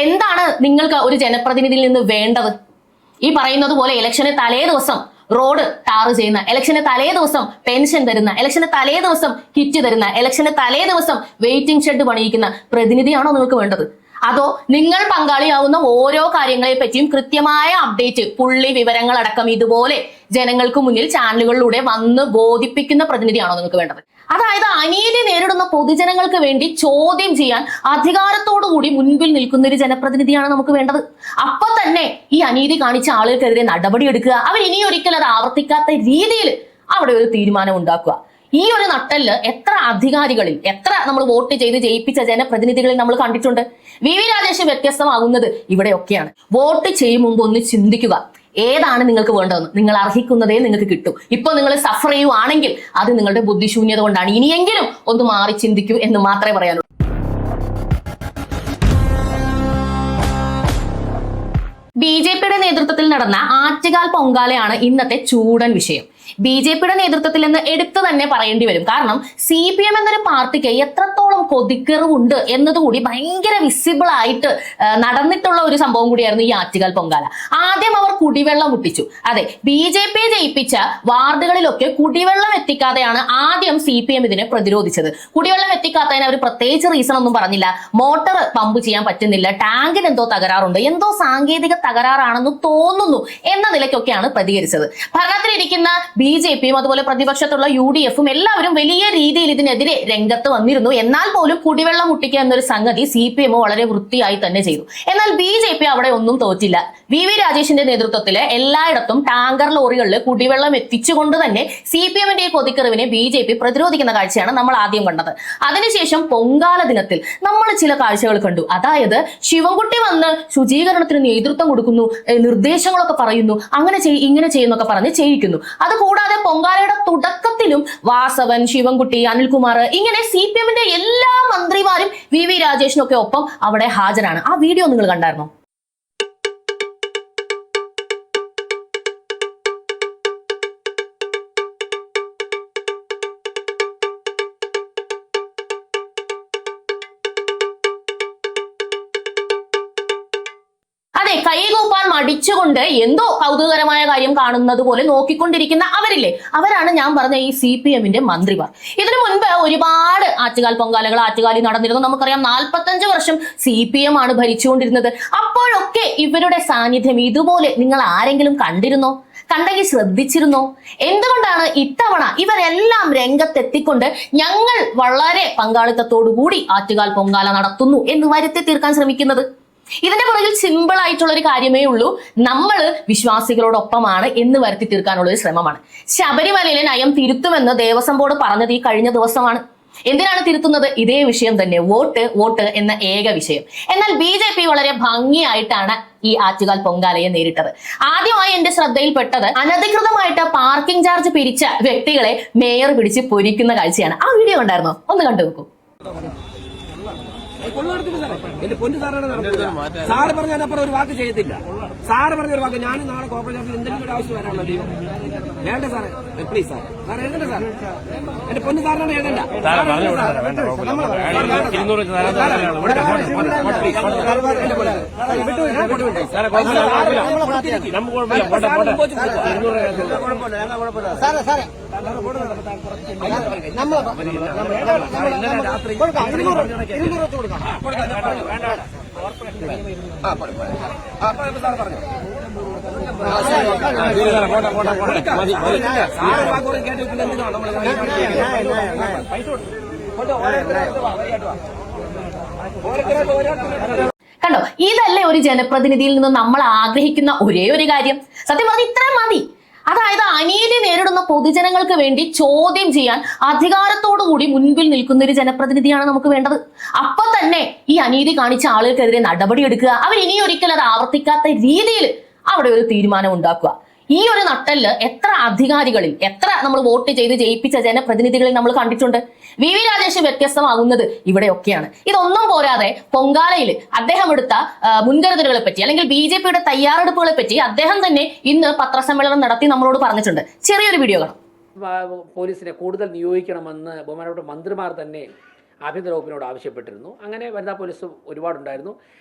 എന്താണ് നിങ്ങൾക്ക് ഒരു ജനപ്രതിനിധിയിൽ നിന്ന് വേണ്ടത്? ഈ പറയുന്നത് പോലെ ഇലക്ഷന് തലേ ദിവസം റോഡ് ടാർ ചെയ്യുന്ന, ഇലക്ഷന് തലേ ദിവസം പെൻഷൻ തരുന്ന, ഇലക്ഷന് തലേ ദിവസം കിറ്റ് തരുന്ന, ഇലക്ഷന് തലേ ദിവസം വെയിറ്റിംഗ് ഷെഡ് പണിയിക്കുന്ന പ്രതിനിധിയാണോ നിങ്ങൾക്ക് വേണ്ടത്? അതോ നിങ്ങൾ പങ്കാളിയാവുന്ന ഓരോ കാര്യങ്ങളെ പറ്റിയും കൃത്യമായ അപ്ഡേറ്റ്, പുള്ളി വിവരങ്ങൾ അടക്കം ഇതുപോലെ ജനങ്ങൾക്ക് മുന്നിൽ ചാനലുകളിലൂടെ വന്ന് ബോധിപ്പിക്കുന്ന പ്രതിനിധിയാണോ നിങ്ങൾക്ക് വേണ്ടത്? അതായത് അനീതി നേരിടുന്ന പൊതുജനങ്ങൾക്ക് വേണ്ടി ചോദ്യം ചെയ്യാൻ അധികാരത്തോടുകൂടി മുൻപിൽ നിൽക്കുന്ന ഒരു ജനപ്രതിനിധിയാണ് നമുക്ക് വേണ്ടത്. അപ്പൊ തന്നെ ഈ അനീതി കാണിച്ച ആളുകൾക്കെതിരെ നടപടിയെടുക്കുക, അവർ ഇനിയൊരിക്കലും അത് ആവർത്തിക്കാത്ത രീതിയിൽ അവിടെ ഒരു തീരുമാനം ഉണ്ടാക്കുക. ഈ ഒരു നട്ടല് എത്ര അധികാരികളിൽ, എത്ര നമ്മൾ വോട്ട് ചെയ്ത് ജയിപ്പിച്ച ജനപ്രതിനിധികളിൽ നമ്മൾ കണ്ടിട്ടുണ്ട്. വി രാജേഷ് വ്യത്യസ്തമാകുന്നത് ഇവിടെയൊക്കെയാണ്. വോട്ട് ചെയ്യും മുമ്പ് ഒന്ന് ചിന്തിക്കുക, ഏതാണ് നിങ്ങൾക്ക് വേണ്ടതെന്ന്. നിങ്ങൾ അർഹിക്കുന്നതേ നിങ്ങൾക്ക് കിട്ടും. ഇപ്പൊ നിങ്ങൾ സഫർ ചെയ്യുവാണെങ്കിൽ അത് നിങ്ങളുടെ ബുദ്ധിശൂന്യത കൊണ്ടാണ്. ഇനിയെങ്കിലും ഒന്ന് മാറി ചിന്തിക്കൂ എന്ന് മാത്രമേ പറയാനുള്ളൂ. ബി.ജെ.പിയുടെ നേതൃത്വത്തിൽ നടന്ന ആറ്റുകാൽ പൊങ്കാലയാണ് ഇന്നത്തെ ചൂടൻ വിഷയം. ബി.ജെ.പിയുടെ നേതൃത്വത്തിൽ നിന്ന് എടുത്തു തന്നെ പറയേണ്ടി വരും. കാരണം CPM എന്നൊരു പാർട്ടിക്ക് എത്രത്തോളം കൊതിക്കറിവുണ്ട് എന്നതുകൂടി ഭയങ്കര വിസിബിൾ ആയിട്ട് നടന്നിട്ടുള്ള ഒരു സംഭവം കൂടിയായിരുന്നു ഈ ആറ്റുകാൽ പൊങ്കാല. ആദ്യം അവർ കുടിവെള്ളം മുട്ടിച്ചു. അതെ, BJP ജയിപ്പിച്ച വാർഡുകളിലൊക്കെ കുടിവെള്ളം എത്തിക്കാതെയാണ് ആദ്യം CPM ഇതിനെ പ്രതിരോധിച്ചത്. കുടിവെള്ളം എത്തിക്കാത്തതിന് അവർ പ്രത്യേകിച്ച് റീസൺ ഒന്നും പറഞ്ഞില്ല. മോട്ടോർ പമ്പ് ചെയ്യാൻ പറ്റുന്നില്ല, ടാങ്കിന് എന്തോ തകരാറുണ്ട്, എന്തോ സാങ്കേതിക തകരാറാണെന്ന് തോന്നുന്നു എന്ന നിലയ്ക്കൊക്കെയാണ് പ്രതികരിച്ചത്. ഭരണത്തിലിരിക്കുന്ന BJPയും അതുപോലെ പ്രതിപക്ഷത്തുള്ള UDFും എല്ലാവരും വലിയ രീതിയിൽ ഇതിനെതിരെ രംഗത്ത് വന്നിരുന്നു. എന്നാൽ പോലും കുടിവെള്ളം മുട്ടിക്കുക എന്നൊരു സംഗതി CPM വളരെ വൃത്തിയായി തന്നെ ചെയ്തു. എന്നാൽ BJP അവിടെ ഒന്നും തോറ്റില്ല. വി രാജേഷിന്റെ നേതൃത്വത്തില് എല്ലായിടത്തും ടാങ്കർ ലോറികളിൽ കുടിവെള്ളം എത്തിച്ചുകൊണ്ട് തന്നെ CPMന്റെ കൊതിക്കറിവിനെ BJP പ്രതിരോധിക്കുന്ന കാഴ്ചയാണ് നമ്മൾ ആദ്യം കണ്ടത്. അതിനുശേഷം പൊങ്കാല ദിനത്തിൽ നമ്മൾ ചില കാഴ്ചകൾ കണ്ടു. അതായത് ശിവൻകുട്ടി വന്ന് ശുചീകരണത്തിന് നേതൃത്വം കൊടുക്കുന്നു, നിർദ്ദേശങ്ങളൊക്കെ പറയുന്നു, അങ്ങനെ ഇങ്ങനെ ചെയ്യുന്നൊക്കെ പറഞ്ഞ് ചെയ്യിക്കുന്നു. അതുകൂടാതെ പൊങ്കാലയുടെ തുടക്കത്തിലും വാസവൻ, ശിവൻകുട്ടി, അനിൽകുമാർ, ഇങ്ങനെ CPMന്റെ എല്ലാ മന്ത്രിമാരും വി രാജേഷിനൊക്കെ ഒപ്പം അവിടെ ഹാജരാണ്. ആ വീഡിയോ നിങ്ങൾ കണ്ടായിരുന്നോ? കൈകൂപ്പാൻ മടിച്ചുകൊണ്ട് എന്തോ കൗതുകകരമായ കാര്യം കാണുന്നത് പോലെ നോക്കിക്കൊണ്ടിരിക്കുന്ന അവരില്ലേ, അവരാണ് ഞാൻ പറഞ്ഞ ഈ CPMന്റെ മന്ത്രിമാർ. ഇതിനു മുൻപ് ഒരുപാട് ആറ്റുകാൽ പൊങ്കാലകൾ ആറ്റുകാലിൽ നടന്നിരുന്നു. നമുക്കറിയാം 45 വർഷം CPM ആണ് ഭരിച്ചുകൊണ്ടിരുന്നത്. അപ്പോഴൊക്കെ ഇവരുടെ സാന്നിധ്യം ഇതുപോലെ നിങ്ങൾ ആരെങ്കിലും കണ്ടിരുന്നോ? കണ്ടെങ്കിൽ ശ്രദ്ധിച്ചിരുന്നോ? എന്തുകൊണ്ടാണ് ഇത്തവണ ഇവരെല്ലാം രംഗത്തെത്തിക്കൊണ്ട് ഞങ്ങൾ വളരെ പങ്കാളിത്തത്തോടുകൂടി ആറ്റുകാൽ പൊങ്കാല നടത്തുന്നു എന്ന് വരുത്തി തീർക്കാൻ ശ്രമിക്കുന്നത്? ഇതിന്റെ പുറകിൽ സിമ്പിൾ ആയിട്ടുള്ള ഒരു കാര്യമേ ഉള്ളൂ. നമ്മൾ വിശ്വാസികളോടൊപ്പമാണ് എന്ന് വരുത്തി തീർക്കാനുള്ള ഒരു ശ്രമമാണ്. ശബരിമലയിലെ നയം തിരുത്തുമെന്ന് ദേവസ്വം ബോർഡ് പറഞ്ഞത് ഈ കഴിഞ്ഞ ദിവസമാണ്. എന്തിനാണ് തിരുത്തുന്നത്? ഇതേ വിഷയം തന്നെ, വോട്ട് എന്ന ഏക വിഷയം. എന്നാൽ BJP വളരെ ഭംഗിയായിട്ടാണ് ഈ ആറ്റുകാൽ പൊങ്കാലയെ നേരിട്ടത്. ആദ്യമായി എന്റെ ശ്രദ്ധയിൽപ്പെട്ടത് അനധികൃതമായിട്ട് പാർക്കിംഗ് ചാർജ് പിരിച്ച വ്യക്തികളെ മേയർ പിടിച്ച് പൊരിക്കുന്ന കാഴ്ചയാണ്. ആ വീഡിയോ ഉണ്ടായിരുന്നോ? ഒന്ന് കണ്ടു നോക്കൂ. എന്റെ പൊന്നു സാറാണ് നടന്നത്. സാറ് പറഞ്ഞതിനപ്പുറം ഒരു വാക്ക് ചെയ്യത്തില്ല. സാറ് പറഞ്ഞൊരു വാക്ക്, ഞാൻ നാളെ കോർപ്പറേറ്റ് ഓഫീസിൽ എന്തെങ്കിലും ഒരു ആവശ്യം വരാനുള്ളത് വേണ്ട സാറേ, പ്ലീസ് സാർ, സാർ എഴുതണ്ട സാർ. എന്റെ പൊന്നു സാറിനാണ് എഴുതണ്ട. കണ്ടോ, ഇതല്ലേ ഒരു ജനപ്രതിനിധിയിൽ നിന്ന് നമ്മൾ ആഗ്രഹിക്കുന്ന ഒരേ ഒരു കാര്യം? സത്യം പറഞ്ഞാൽ ഇത്ര മതി. അതായത് അനീതി നേരിടുന്ന പൊതുജനങ്ങൾക്ക് വേണ്ടി ചോദ്യം ചെയ്യാൻ അധികാരത്തോടുകൂടി മുൻപിൽ നിൽക്കുന്ന ഒരു ജനപ്രതിനിധിയാണ് നമുക്ക് വേണ്ടത്. അപ്പൊ തന്നെ ഈ അനീതി കാണിച്ച ആളുകൾക്കെതിരെ നടപടിയെടുക്കുക, അവർ ഇനിയൊരിക്കലും അത് ആവർത്തിക്കാത്ത രീതിയിൽ അവിടെ ഒരു തീരുമാനം ഉണ്ടാക്കുക. ഈ ഒരു നട്ടല് എത്ര അധികാരികളിൽ, എത്ര നമ്മൾ വോട്ട് ചെയ്ത് ജയിപ്പിച്ച ജനപ്രതിനിധികളിൽ നമ്മൾ കണ്ടിട്ടുണ്ട്. വി രാജേഷ് വ്യത്യസ്തമാകുന്നത് ഇവിടെയൊക്കെയാണ്. ഇതൊന്നും പോരാതെ പൊങ്കാലയിൽ അദ്ദേഹം എടുത്ത മുൻകരുതലുകളെ പറ്റി, അല്ലെങ്കിൽ BJPയുടെ തയ്യാറെടുപ്പുകളെ പറ്റി അദ്ദേഹം തന്നെ ഇന്ന് പത്രസമ്മേളനം നടത്തി നമ്മളോട് പറഞ്ഞിട്ടുണ്ട്. ചെറിയൊരു വീഡിയോ കാണാം. പോലീസിനെ കൂടുതൽ നിയോഗിക്കണമെന്ന് ബഹുമാനപ്പെട്ട മന്ത്രിമാർ തന്നെ ആഭ്യന്തര വകുപ്പിനോട് ആവശ്യപ്പെട്ടിരുന്നു. അങ്ങനെ വനിതാ പോലീസ് ഒരുപാടുണ്ടായിരുന്നു.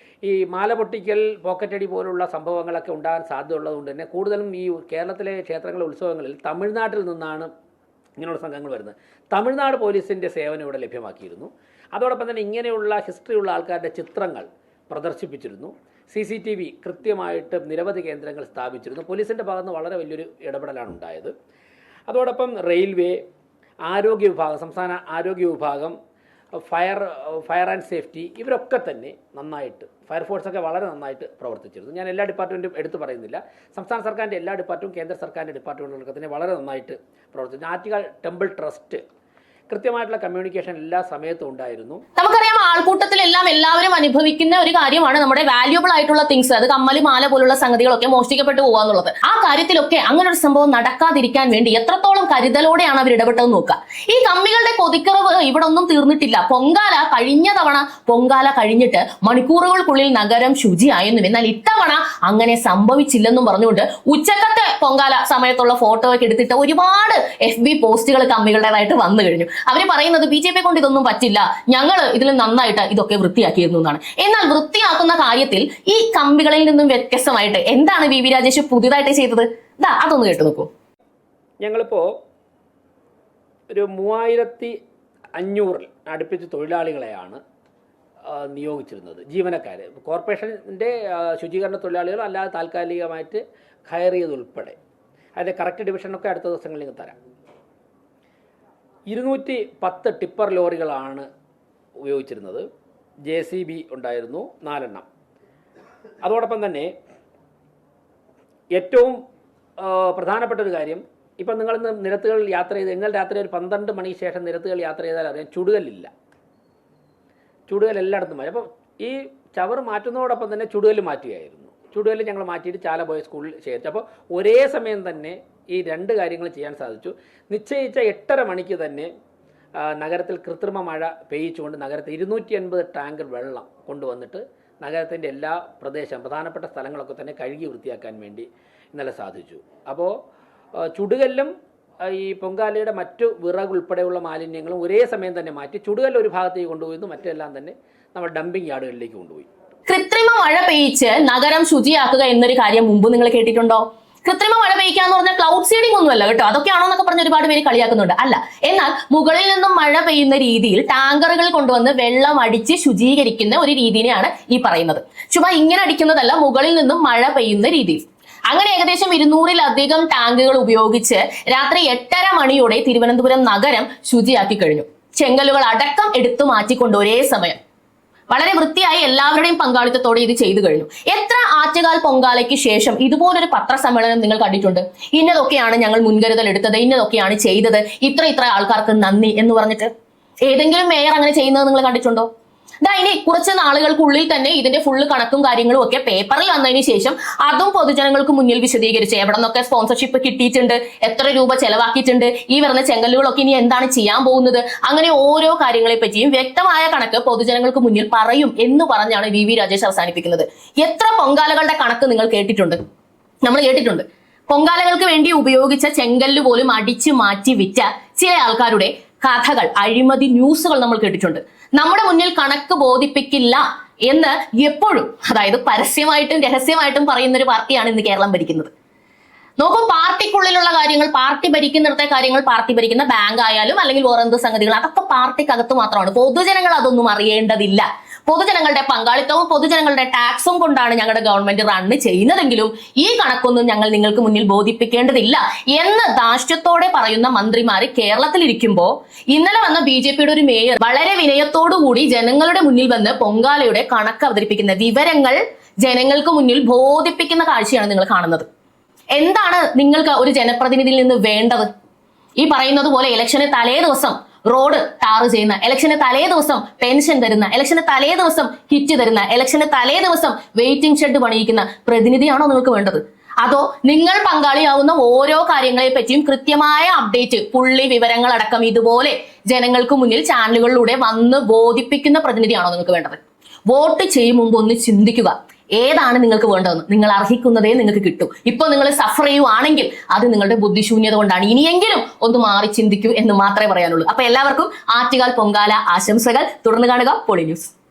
ഈ മാല പൊട്ടിക്കൽ, പോക്കറ്റടി പോലുള്ള സംഭവങ്ങളൊക്കെ ഉണ്ടാകാൻ സാധ്യതയുള്ളതുകൊണ്ട് തന്നെ കൂടുതലും ഈ കേരളത്തിലെ ക്ഷേത്രങ്ങളിലെ ഉത്സവങ്ങളിൽ തമിഴ്നാട്ടിൽ നിന്നാണ് ഇങ്ങനെയുള്ള സംഘങ്ങൾ വരുന്നത്. തമിഴ്നാട് പോലീസിൻ്റെ സേവനം ഇവിടെ ലഭ്യമാക്കിയിരുന്നു. അതോടൊപ്പം തന്നെ ഇങ്ങനെയുള്ള ഹിസ്റ്ററിയുള്ള ആൾക്കാരുടെ ചിത്രങ്ങൾ പ്രദർശിപ്പിച്ചിരുന്നു. CCTV കൃത്യമായിട്ട് നിരവധി കേന്ദ്രങ്ങൾ സ്ഥാപിച്ചിരുന്നു. പോലീസിൻ്റെ ഭാഗത്ത് നിന്ന് വളരെ വലിയൊരു ഇടപെടലാണ് ഉണ്ടായത്. അതോടൊപ്പം റെയിൽവേ, ആരോഗ്യ വിഭാഗം, സംസ്ഥാന ആരോഗ്യ വിഭാഗം, ഫയർ ആൻഡ് സേഫ്റ്റി, ഇവരൊക്കെ തന്നെ നന്നായിട്ട്, ഫയർഫോഴ്സൊക്കെ വളരെ നന്നായിട്ട് പ്രവർത്തിച്ചിരുന്നു. ഞാൻ എല്ലാ ഡിപ്പാർട്ട്മെൻറ്റും എടുത്തു പറയുന്നില്ല. സംസ്ഥാന സർക്കാരിൻ്റെ എല്ലാ ഡിപ്പാർട്ട്മെൻറ്റും കേന്ദ്ര സർക്കാരിൻ്റെ ഡിപ്പാർട്ട്മെൻറ്റുകളൊക്കെ തന്നെ വളരെ നന്നായിട്ട് പ്രവർത്തിച്ചു. ആറ്റുകാൽ ടെമ്പിൾ ട്രസ്റ്റ് കൃത്യമായിട്ടുള്ള കമ്മ്യൂണിക്കേഷൻ എല്ലാ സമയത്തും ഉണ്ടായിരുന്നു. നമുക്കറിയാം, ആൾക്കൂട്ടത്തിലെല്ലാം എല്ലാവരും അനുഭവിക്കുന്ന ഒരു കാര്യമാണ് നമ്മുടെ വാല്യൂബിൾ ആയിട്ടുള്ള തിങ്സ്, അത് കമ്മല്, മാല പോലുള്ള സംഗതികളൊക്കെ മോഷ്ടിക്കപ്പെട്ടു പോകാന്നുള്ളത്. ആ കാര്യത്തിലൊക്കെ അങ്ങനെ ഒരു സംഭവം നടക്കാതിരിക്കാൻ വേണ്ടി എത്രത്തോളം കരുതലോടെയാണ് അവർ ഇടപെട്ടതെന്ന് നോക്കുക. ഈ കമ്മികളുടെ കൊതിക്കറവ് ഇവിടെ ഒന്നും തീർന്നിട്ടില്ല. പൊങ്കാല കഴിഞ്ഞ തവണ പൊങ്കാല കഴിഞ്ഞിട്ട് മണിക്കൂറുകൾക്കുള്ളിൽ നഗരം ശുചിയായെന്നും എന്നാൽ ഇത്തവണ അങ്ങനെ സംഭവിച്ചില്ലെന്നും പറഞ്ഞുകൊണ്ട് ഉച്ചക്കത്തെ പൊങ്കാല സമയത്തുള്ള ഫോട്ടോ ഒക്കെ എടുത്തിട്ട് ഒരുപാട് FB പോസ്റ്റുകൾ കമ്മികളുടേതായിട്ട് വന്നു കഴിഞ്ഞു. അവര് പറയുന്നത് BJP കൊണ്ട് ഇതൊന്നും പറ്റില്ല, ഞങ്ങൾ ഇതിൽ നന്നായിട്ട് ഇതൊക്കെ വൃത്തിയാക്കിയിരുന്നു എന്നാണ്. എന്നാൽ വൃത്തിയാക്കുന്ന കാര്യത്തിൽ ഈ കമ്പികളിൽ നിന്നും വ്യത്യസ്തമായിട്ട് എന്താണ് VV രാജേഷ് പുതിയതായിട്ട് ചെയ്തത്? അതൊന്ന് കേട്ടു നോക്കൂ. ഞങ്ങളിപ്പോൾ ഒരു 3500 അടുപ്പിച്ച് തൊഴിലാളികളെയാണ് നിയോഗിച്ചിരുന്നത്, ജീവനക്കാരെ. കോർപ്പറേഷൻ്റെ ശുചീകരണ തൊഴിലാളികൾ അല്ലാതെ താൽക്കാലികമായിട്ട് ഹയർ ചെയ്തുൾപ്പെടെ. അതിൻ്റെ കറക്റ്റ് ഡിവിഷനൊക്കെ അടുത്ത ദിവസങ്ങളിൽ തരാം. 210 ടിപ്പർ ലോറികളാണ് ഉപയോഗിച്ചിരുന്നത്. JCB ഉണ്ടായിരുന്നു 4 എണ്ണം. അതോടൊപ്പം തന്നെ ഏറ്റവും പ്രധാനപ്പെട്ട ഒരു കാര്യം, ഇപ്പം നിങ്ങൾ നിരത്തുകളിൽ യാത്ര ചെയ്ത്, നിങ്ങൾ രാത്രി ഒരു 12 മണിക്ക് ശേഷം നിരത്തുകൾ യാത്ര ചെയ്താൽ അറിയാം ചുടുകല്ലില്ല. ചുടുകല്ല് എല്ലായിടത്തും മാറ്റി. അപ്പം ഈ ചവർ മാറ്റുന്നതോടൊപ്പം തന്നെ ചുടുകല്ല് മാറ്റുകയായിരുന്നു. ചുടുകല്ല് ഞങ്ങൾ മാറ്റിയിട്ട് ചാല ബോയ്സ് സ്കൂളിൽ ശേഖരിച്ചു. അപ്പോൾ ഒരേ സമയം തന്നെ ഈ 2 കാര്യങ്ങൾ ചെയ്യാൻ സാധിച്ചു. നിശ്ചയിച്ച 8:30 മണിക്ക് തന്നെ നഗരത്തിൽ കൃത്രിമ മഴ പെയ്യിച്ചുകൊണ്ട് നഗരത്തിൽ 280 ടാങ്കർ വെള്ളം കൊണ്ടുവന്നിട്ട് നഗരത്തിൻ്റെ എല്ലാ പ്രധാനപ്പെട്ട സ്ഥലങ്ങളൊക്കെ തന്നെ കഴുകി വൃത്തിയാക്കാൻ വേണ്ടി ഇന്നലെ സാധിച്ചു. അപ്പോൾ ചുടുകല്ലും ഈ പൊങ്കാലയുടെ മറ്റു വിറക് ഉൾപ്പെടെയുള്ള മാലിന്യങ്ങളും ഒരേ സമയം തന്നെ മാറ്റി ചുടുകല്ല് ഒരു ഭാഗത്തേക്ക് കൊണ്ടുപോയിരുന്നു, മറ്റെല്ലാം തന്നെ നമ്മൾ ഡംപിങ് യാർഡുകളിലേക്ക് കൊണ്ടുപോയി. കൃത്രിമ മഴ പെയ്യിച്ച് നഗരം ശുചിയാക്കുക എന്നൊരു കാര്യം മുമ്പ് നിങ്ങൾ കേട്ടിട്ടുണ്ടോ? കൃത്രിമ മഴ പെയ്യ്ക്കുക എന്ന് പറഞ്ഞാൽ ക്ലൗഡ് സീഡിംഗ് ഒന്നുമല്ല കേട്ടോ. അതൊക്കെയാണോ എന്നൊക്കെ പറഞ്ഞ് ഒരുപാട് പേര് കളിയാക്കുന്നുണ്ട്. അല്ല, എന്നാൽ മുകളിൽ നിന്നും മഴ പെയ്യുന്ന രീതിയിൽ ടാങ്കറുകൾ കൊണ്ടുവന്ന് വെള്ളം അടിച്ച് ശുചീകരിക്കുന്ന ഒരു രീതിയാണ് ഈ പറയുന്നത്. ചുമ്മാ ഇങ്ങനെ അടിക്കുന്നതല്ല, മുകളിൽ നിന്നും മഴ പെയ്യുന്ന രീതിയിൽ. അങ്ങനെ ഏകദേശം 200-ലധികം ടാങ്കുകൾ ഉപയോഗിച്ച് രാത്രി 8:30 മണിയോടെ തിരുവനന്തപുരം നഗരം ശുചിയാക്കി കഴിഞ്ഞു. ചെങ്കലുകൾ അടക്കം എടുത്തു മാറ്റിക്കൊണ്ട് ഒരേ സമയം വളരെ വൃത്തിയായി എല്ലാവരുടെയും പങ്കാളിത്തത്തോടെ ഇത് ചെയ്തു കഴിഞ്ഞു. എത്ര ആറ്റുകാൽ പൊങ്കാലയ്ക്ക് ശേഷം ഇതുപോലൊരു പത്രസമ്മേളനം നിങ്ങൾ കണ്ടിട്ടുണ്ട്? ഇന്നതൊക്കെയാണ് ഞങ്ങൾ മുൻകരുതൽ എടുത്തത്, ഇന്നതൊക്കെയാണ് ചെയ്തത്, ഇത്ര ആൾക്കാർക്ക് നന്ദി എന്ന് പറഞ്ഞിട്ട് ഏതെങ്കിലും മേയർ അങ്ങനെ ചെയ്യുന്നത് നിങ്ങൾ കണ്ടിട്ടുണ്ടോ? ഇനി കുറച്ച് നാളുകൾക്കുള്ളിൽ തന്നെ ഇതിന്റെ ഫുള്ള് കണക്കും കാര്യങ്ങളും ഒക്കെ പേപ്പറിൽ വന്നതിന് ശേഷം അതും പൊതുജനങ്ങൾക്ക് മുന്നിൽ വിശദീകരിച്ച് എവിടെ നിന്നൊക്കെ സ്പോൺസർഷിപ്പ് കിട്ടിയിട്ടുണ്ട്, എത്ര രൂപ ചെലവാക്കിയിട്ടുണ്ട്, ഈ വരുന്ന ചെങ്കല്ലുകളൊക്കെ ഇനി എന്താണ് ചെയ്യാൻ പോകുന്നത്, അങ്ങനെ ഓരോ കാര്യങ്ങളെ പറ്റിയും വ്യക്തമായ കണക്ക് പൊതുജനങ്ങൾക്ക് മുന്നിൽ പറയും എന്ന് പറഞ്ഞാണ് VV രാജേഷ് അവസാനിപ്പിക്കുന്നത്. എത്ര പൊങ്കാലകളുടെ കണക്ക് നിങ്ങൾ കേട്ടിട്ടുണ്ട്? നമ്മൾ കേട്ടിട്ടുണ്ട്. പൊങ്കാലകൾക്ക് വേണ്ടി ഉപയോഗിച്ച ചെങ്കല്ല് പോലും അടിച്ചു മാറ്റി വിറ്റ ചില ആൾക്കാരുടെ കഥകൾ, അഴിമതി ന്യൂസുകൾ നമ്മൾ കേട്ടിട്ടുണ്ട്. നമ്മുടെ മുന്നിൽ കണക്ക് ബോധിപ്പിക്കില്ല എന്ന് എപ്പോഴും, അതായത് പരസ്യമായിട്ടും രഹസ്യമായിട്ടും പറയുന്ന ഒരു പാർട്ടിയാണ് ഇന്ന് കേരളം ഭരിക്കുന്നത്. നോക്കൂ, പാർട്ടിക്കുള്ളിലുള്ള കാര്യങ്ങൾ, പാർട്ടി ഭരിക്കുന്നിടത്തെ കാര്യങ്ങൾ, പാർട്ടി ഭരിക്കുന്ന ബാങ്ക് ആയാലും അല്ലെങ്കിൽ വേറെന്ത് സംഗതികൾ, അതൊക്കെ പാർട്ടിക്കകത്ത് മാത്രമാണ്. പൊതുജനങ്ങൾ അതൊന്നും അറിയേണ്ടതില്ല. പൊതുജനങ്ങളുടെ പങ്കാളിത്തവും പൊതുജനങ്ങളുടെ ടാക്സും കൊണ്ടാണ് ഞങ്ങളുടെ ഗവൺമെന്റ് റണ്ണ് ചെയ്യുന്നതെങ്കിലും ഈ കണക്കൊന്നും ഞങ്ങൾ നിങ്ങൾക്ക് മുന്നിൽ ബോധിപ്പിക്കേണ്ടതില്ല എന്ന് ധാർഷ്ട്യത്തോടെ പറയുന്ന മന്ത്രിമാര് കേരളത്തിലിരിക്കുമ്പോ ഇന്നലെ വന്ന BJPയുടെ ഒരു മേയർ വളരെ വിനയത്തോടുകൂടി ജനങ്ങളുടെ മുന്നിൽ വന്ന് പൊങ്കാലയുടെ കണക്ക് അവതരിപ്പിക്കുന്ന, വിവരങ്ങൾ ജനങ്ങൾക്ക് മുന്നിൽ ബോധിപ്പിക്കുന്ന കാഴ്ചയാണ് നിങ്ങൾ കാണുന്നത്. എന്താണ് നിങ്ങൾക്ക് ഒരു ജനപ്രതിനിധിയിൽ നിന്ന് വേണ്ടത്? ഈ പറയുന്നത് പോലെ ഇലക്ഷന് തലേ ദിവസം റോഡ് ടാറ് ചെയ്യുന്ന, ഇലക്ഷന് തലേ ദിവസം പെൻഷൻ തരുന്ന, ഇലക്ഷന് തലേ ദിവസം കിറ്റ് തരുന്ന, ഇലക്ഷന് തലേ ദിവസം വെയിറ്റിംഗ് ഷെഡ് പണിയിക്കുന്ന പ്രതിനിധിയാണോ നിങ്ങൾക്ക് വേണ്ടത്? അതോ നിങ്ങൾ പങ്കാളിയാവുന്ന ഓരോ കാര്യങ്ങളെ പറ്റിയും കൃത്യമായ അപ്ഡേറ്റ്, പുള്ളി വിവരങ്ങളടക്കം ഇതുപോലെ ജനങ്ങൾക്ക് മുന്നിൽ ചാനലുകളിലൂടെ വന്ന് ബോധിപ്പിക്കുന്ന പ്രതിനിധിയാണോ നിങ്ങൾക്ക് വേണ്ടത്? വോട്ട് ചെയ്യും മുമ്പ് ഒന്ന് ചിന്തിക്കുക. ഏതാണ് നിങ്ങൾക്ക് വേണ്ടതെന്ന്. നിങ്ങൾ അർഹിക്കുന്നതേ നിങ്ങൾക്ക് കിട്ടും. ഇപ്പോൾ നിങ്ങൾ സഫർ ചെയ്യുവാണെങ്കിൽ അത് നിങ്ങളുടെ ബുദ്ധിശൂന്യത കൊണ്ടാണ്. ഇനിയെങ്കിലും ഒന്ന് മാറി ചിന്തിക്കൂ എന്ന് മാത്രമേ പറയാനുള്ളൂ. അപ്പൊ എല്ലാവർക്കും ആറ്റുകാൽ പൊങ്കാല ആശംസകൾ. തുടർന്ന് കാണുക പോളി ന്യൂസ്.